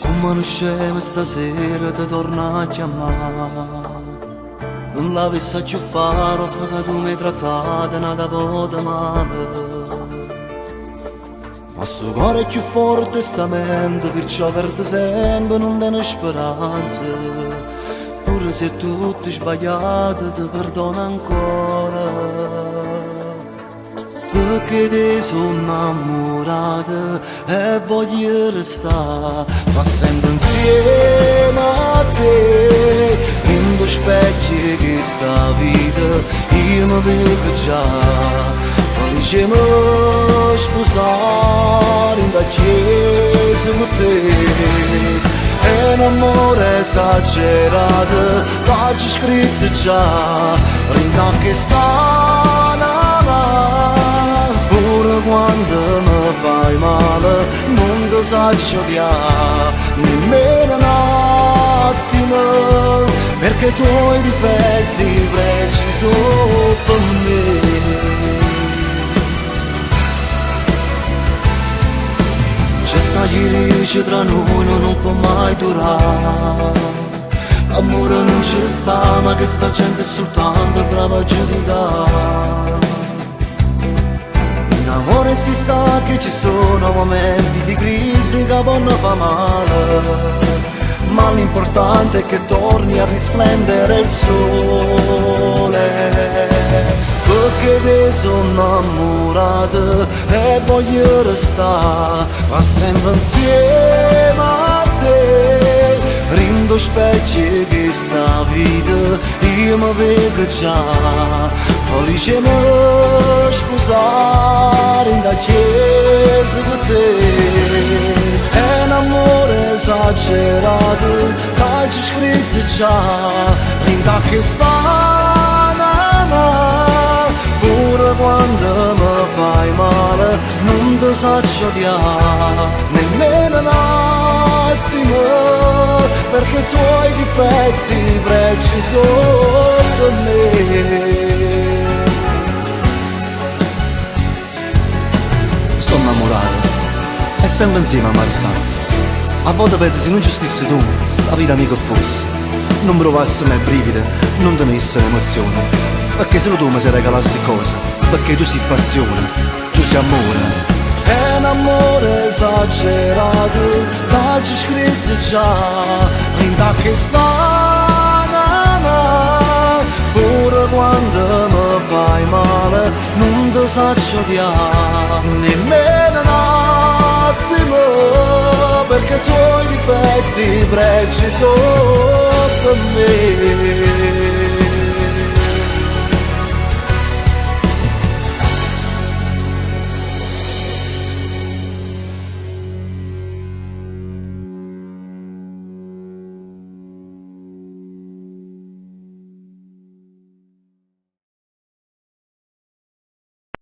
Come non scema stasera ti torna a chiamare. Non l'avessi più fare perché tu mi hai trattata nata volta male. Ma sto cuore è più forte sta mente, perciò per te sempre non tiene speranza. Pure se tutto è sbagliato ti perdono ancora. Perché ti sono innamorata e voglio restare ma sempre insieme a te. In due specchi che sta vita io mi vedo già felice mi sposare in da chiesa con te. È un amore esagerato, l'ho scritto già, rinda che sta pure quando mi fai male, non ti saggio odiare, nemmeno un attimo, perché i tuoi difetti pregi sono per me. C'è sta chi tra noi non può mai durare. L'amore non ci sta, ma che sta gente è soltanto brava a giudicare. In amore si sa che ci sono momenti di crisi che possono fa male, ma l'importante è che torni a risplendere il sole. Perché ti sono innamorato e voglio restare ma sempre insieme a te. Rindo specchi che sta vita io mi vedo già felice mi sposare in da chiesa con te. È un amore esagerato, l'hai scritto già, rinda che sta pure quando mi fai male, non ti saggio odiare, nemmeno un attimo, perché i tuoi difetti pregi sono per me. Sto innamorato, è sempre insieme a Maristano. A volte penso se non ci stessi tu, sta vita mica fosse. Non provasse mai brivide, non tenesse emozione. Perché solo tu mi sei regalato queste cose, perché tu sei passione, tu sei amore. È un amore esagerato, l'hai scritto già, rinda che sta pure quando mi fai male, non ti saggio odiare, nemmeno un attimo, perché i tuoi difetti pregi sono per me.